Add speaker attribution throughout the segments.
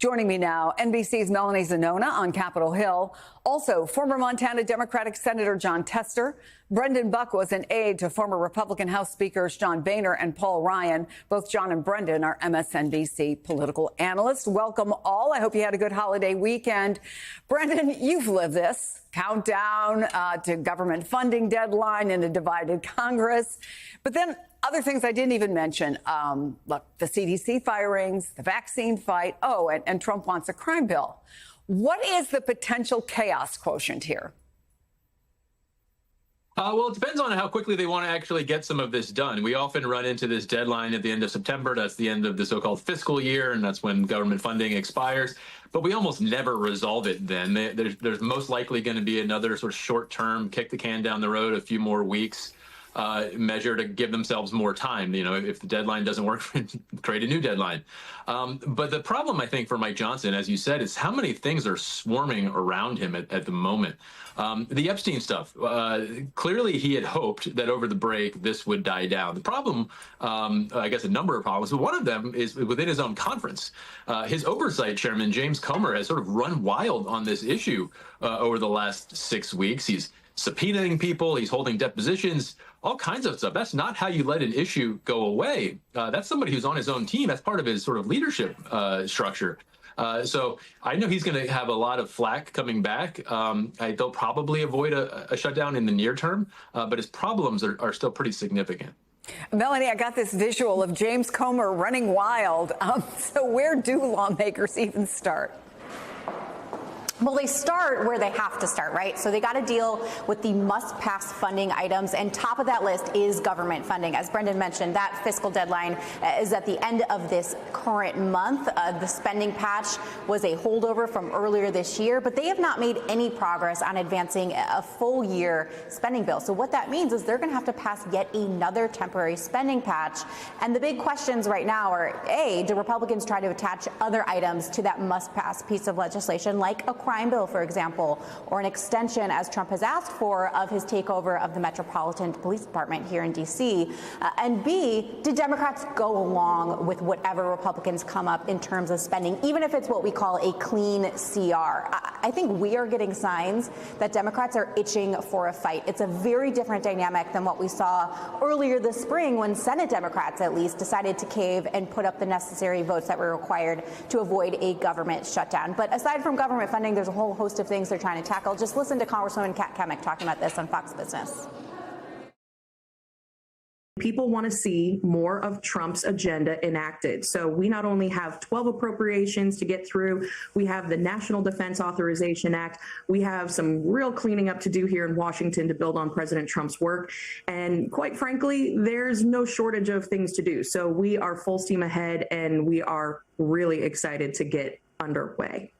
Speaker 1: Joining me now, NBC's Melanie Zanona on Capitol Hill. Also, former Montana Democratic Senator Jon Tester. Brendan Buck was an aide to former Republican House Speakers John Boehner and Paul Ryan. Both John and Brendan are MSNBC political analysts. Welcome all. I hope you had a good holiday weekend. Brendan, you've lived this. Countdown to government funding deadline in a divided Congress. But then other things I didn't even mention. Look, the CDC firings, the vaccine fight. Oh, and Trump wants a crime bill. What is the potential chaos quotient here?
Speaker 2: Well, it depends on how quickly they want to actually get some of this done. We often run into this deadline at the end of September. That's the end of the so-called fiscal year, and that's when government funding expires. But we almost never resolve it then. There's most likely going to be another sort of short-term kick the can down the road, a few more weeks measure to give themselves more time. You know, if the deadline doesn't work, create a new deadline. But the problem, I think, for Mike Johnson, as you said, is how many things are swarming around him at the moment. The Epstein stuff, clearly he had hoped that over the break this would die down. The problem, I guess a number of problems, but one of them is within his own conference. His oversight chairman, James Comer, has sort of run wild on this issue over the last 6 weeks. He's subpoenaing people, he's holding depositions, all kinds of stuff. That's not how you let an issue go away. That's somebody who's on his own team. That's part of his sort of leadership structure. So I know he's going to have a lot of flack coming back. They'll probably avoid a shutdown in the near term, but his problems are still pretty significant.
Speaker 1: Melanie, I got this visual of James Comer running wild. So where do lawmakers even start?
Speaker 3: Well, they start where they have to start, right? So they got to deal with the must-pass funding items, and top of that list is government funding. As Brendan mentioned, that fiscal deadline is at the end of this current month. The spending patch was a holdover from earlier this year, but they have not made any progress on advancing a full-year spending bill. So what that means is they're going to have to pass yet another temporary spending patch. And the big questions right now are, A, do Republicans try to attach other items to that must-pass piece of legislation, like a crime bill, for example, or an extension, as Trump has asked for, of his takeover of the Metropolitan Police Department here in D.C.? And B, did Democrats go along with whatever Republicans come up in terms of spending, even if it's what we call a clean CR? I think we are getting signs that Democrats are itching for a fight. It's a very different dynamic than what we saw earlier this spring when Senate Democrats, at least, decided to cave and put up the necessary votes that were required to avoid a government shutdown. But aside from government funding, there's a whole host of things they're trying to tackle. Just listen to Congresswoman Kat Cammack talking about this on Fox Business.
Speaker 4: People want to see more of Trump's agenda enacted. So we not only have 12 appropriations to get through, we have the National Defense Authorization Act. We have some real cleaning up to do here in Washington to build on President Trump's work. And quite frankly, there's no shortage of things to do. So we are full steam ahead, and we are really excited to get underway.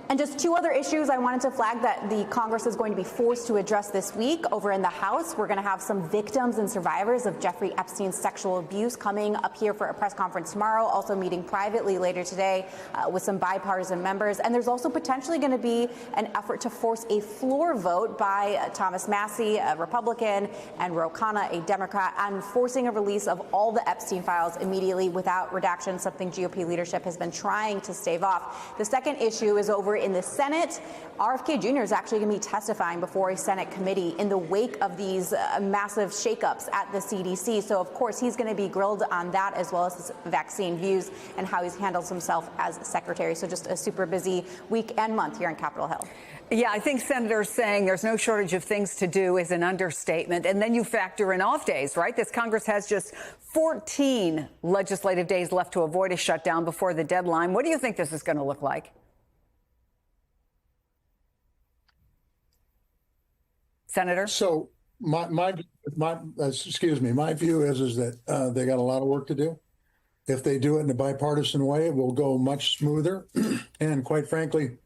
Speaker 3: And just two other issues I wanted to flag that the Congress is going to be forced to address this week. Over in the House, we're going to have some victims and survivors of Jeffrey Epstein's sexual abuse coming up here for a press conference tomorrow, also meeting privately later today with some bipartisan members. And there's also potentially going to be an effort to force a floor vote by Thomas Massie, a Republican, and Ro Khanna, a Democrat, on forcing a release of all the Epstein files immediately without redaction, something GOP leadership has been trying to stave off. The second issue is over in the Senate. RFK Jr. is actually going to be testifying before a Senate committee in the wake of these massive shakeups at the CDC. So, of course, he's going to be grilled on that, as well as his vaccine views and how he's handled himself as secretary. So just a super busy week and month here in Capitol Hill.
Speaker 1: Yeah, I think senators saying there's no shortage of things to do is an understatement. And then you factor in off days, right? This Congress has just 14 legislative days left to avoid a shutdown before the deadline. What do you think this is going to look like? Senator?
Speaker 5: So my view is that they got a lot of work to do. If they do it in a bipartisan way, it will go much smoother. And quite frankly,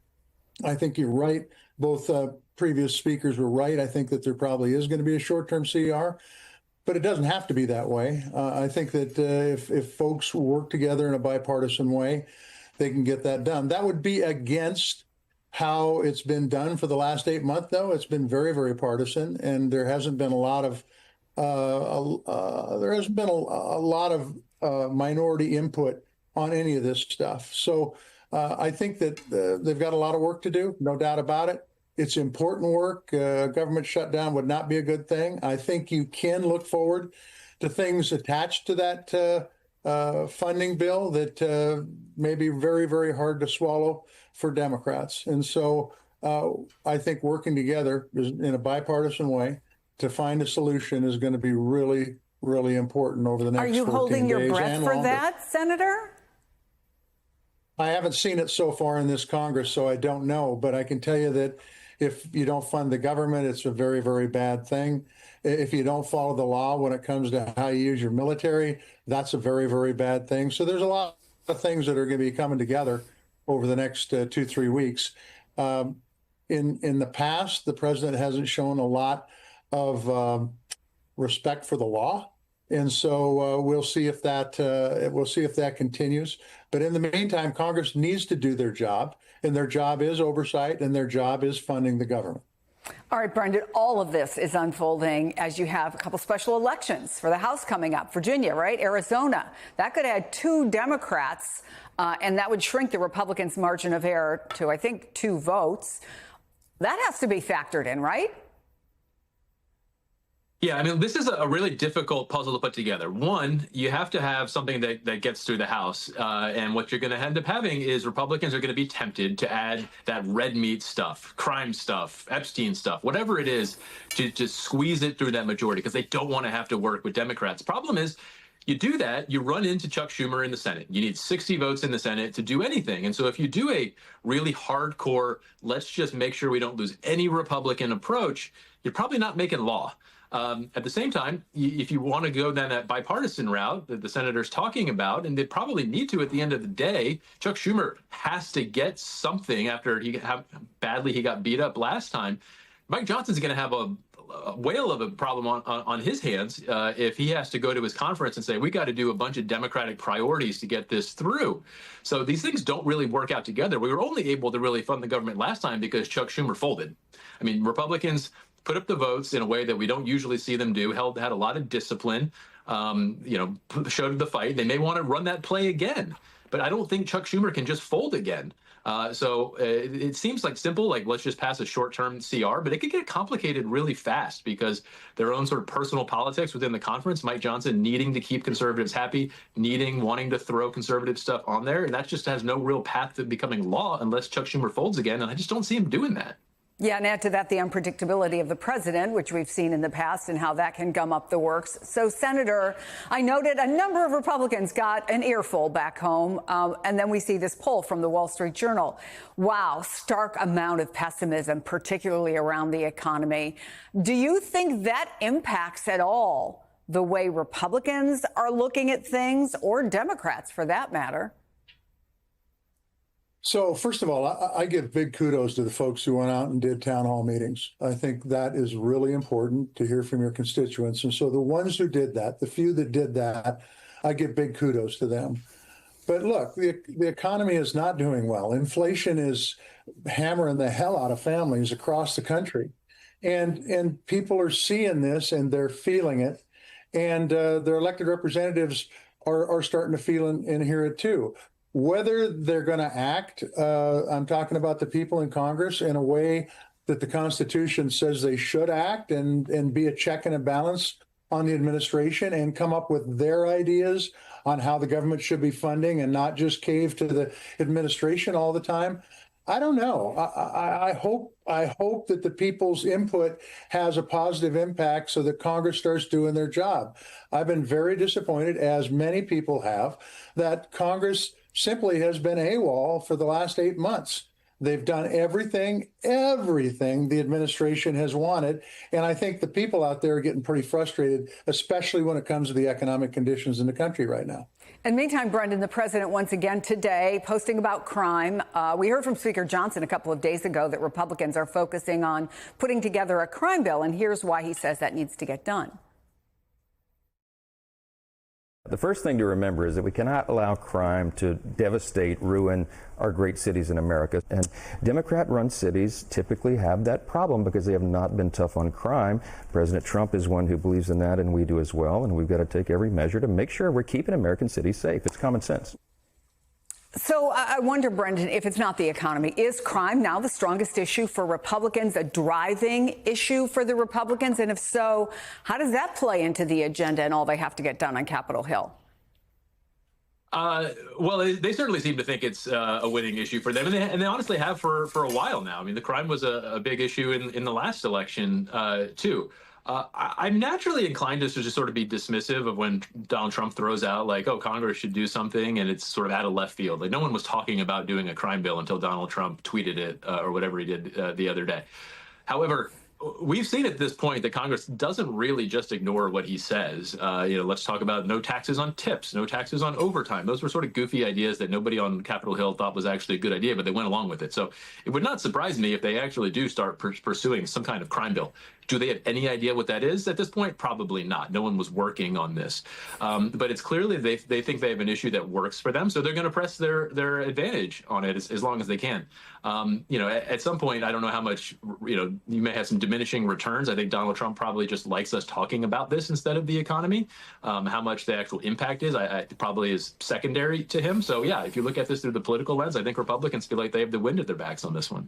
Speaker 5: I think you're right. Both previous speakers were right. I think that there probably is going to be a short-term CR, but it doesn't have to be that way. I think that if folks work together in a bipartisan way, they can get that done. That would be against how it's been done for the last 8 months, though. It's been very, very partisan, and there hasn't been a lot of minority input on any of this stuff. So I think that they've got a lot of work to do, no doubt about it. It's important work. Government shutdown would not be a good thing. I think you can look forward to things attached to that funding bill that may be very, very hard to swallow for Democrats. And so I think working together in a bipartisan way to find a solution is going to be really, really important over the next 14 days.
Speaker 1: Are you holding your breath for
Speaker 5: longer.
Speaker 1: that, Senator?
Speaker 5: I haven't seen it so far in this Congress, so I don't know. But I can tell you that if you don't fund the government, it's a very, very bad thing. If you don't follow the law when it comes to how you use your military, that's a very, very bad thing. So there's a lot of things that are going to be coming together over the next 2-3 weeks. In the past, the president hasn't shown a lot of respect for the law, and so we'll see if that continues. But in the meantime, Congress needs to do their job, and their job is oversight, and their job is funding the government.
Speaker 1: All right, Brendan, all of this is unfolding as you have a couple special elections for the House coming up. Virginia, right? Arizona. That could add 2 Democrats, and that would shrink the Republicans' margin of error to, I think, 2 votes. That has to be factored in, right?
Speaker 2: Yeah, I mean, this is a really difficult puzzle to put together. One, you have to have something that gets through the House. And what you're going to end up having is Republicans are going to be tempted to add that red meat stuff, crime stuff, Epstein stuff, whatever it is, to just squeeze it through that majority because they don't want to have to work with Democrats. Problem is, you do that, you run into Chuck Schumer in the Senate. You need 60 votes in the Senate to do anything. And so if you do a really hardcore, let's just make sure we don't lose any Republican approach, you're probably not making law. At the same time, if you want to go down that bipartisan route that the senator's talking about, and they probably need to at the end of the day, Chuck Schumer has to get something after how badly he got beat up last time. Mike Johnson's going to have a whale of a problem on his hands if he has to go to his conference and say, we got to do a bunch of Democratic priorities to get this through. So these things don't really work out together. We were only able to really fund the government last time because Chuck Schumer folded. I mean, Republicans put up the votes in a way that we don't usually see them do, had a lot of discipline, showed the fight. They may want to run that play again, but I don't think Chuck Schumer can just fold again. So it seems like simple, like let's just pass a short-term CR, but it could get complicated really fast because their own sort of personal politics within the conference, Mike Johnson needing to keep conservatives happy, wanting to throw conservative stuff on there, and that just has no real path to becoming law unless Chuck Schumer folds again, and I just don't see him doing that.
Speaker 1: Yeah, and add to that the unpredictability of the president, which we've seen in the past, and how that can gum up the works. So, Senator, I noted a number of Republicans got an earful back home, and then we see this poll from the Wall Street Journal. Wow, stark amount of pessimism, particularly around the economy. Do you think that impacts at all the way Republicans are looking at things, or Democrats for that matter?
Speaker 5: So first of all, I give big kudos to the folks who went out and did town hall meetings. I think that is really important to hear from your constituents. And so the ones who did that, the few that did that, I give big kudos to them. But look, the economy is not doing well. Inflation is hammering the hell out of families across the country. And people are seeing this and they're feeling it. And their elected representatives are starting to feel and hear it too. Whether they're going to act, I'm talking about the people in Congress, in a way that the Constitution says they should act and be a check and a balance on the administration and come up with their ideas on how the government should be funding and not just cave to the administration all the time. I don't know. I hope that the people's input has a positive impact so that Congress starts doing their job. I've been very disappointed, as many people have, that Congress simply has been AWOL for the last 8 months. They've done everything the administration has wanted. And I think the people out there are getting pretty frustrated, especially when it comes to the economic conditions in the country right now.
Speaker 1: And meantime, Brendan, the president once again today posting about crime. We heard from Speaker Johnson a couple of days ago that Republicans are focusing on putting together a crime bill. And here's why he says that needs to get done.
Speaker 6: The first thing to remember is that we cannot allow crime to devastate, ruin our great cities in America. And Democrat-run cities typically have that problem because they have not been tough on crime. President Trump is one who believes in that, and we do as well. And we've got to take every measure to make sure we're keeping American cities safe. It's common sense.
Speaker 1: So I wonder, Brendan, if it's not the economy, is crime now the strongest issue for Republicans, a driving issue for the Republicans? And if so, how does that play into the agenda and all they have to get done on Capitol Hill?
Speaker 2: Well, they certainly seem to think it's a winning issue for them, and they honestly have for a while now. I mean, the crime was a big issue in the last election, too. I'm naturally inclined to just sort of be dismissive of when Donald Trump throws out like, oh, Congress should do something, and it's sort of out of left field. Like no one was talking about doing a crime bill until Donald Trump tweeted it or whatever he did the other day. However, we've seen at this point that Congress doesn't really just ignore what he says. Let's talk about no taxes on tips, no taxes on overtime. Those were sort of goofy ideas that nobody on Capitol Hill thought was actually a good idea, but they went along with it. So it would not surprise me if they actually do start pursuing some kind of crime bill. Do they have any idea what that is at this point? Probably not. No one was working on this. But it's clearly they think they have an issue that works for them, so they're going to press their advantage on it as long as they can. At some point, I don't know how much, you may have some diminishing returns. I think Donald Trump probably just likes us talking about this instead of the economy. How much the actual impact is, it probably is secondary to him. So, yeah, if you look at this through the political lens, I think Republicans feel like they have the wind at their backs on this one.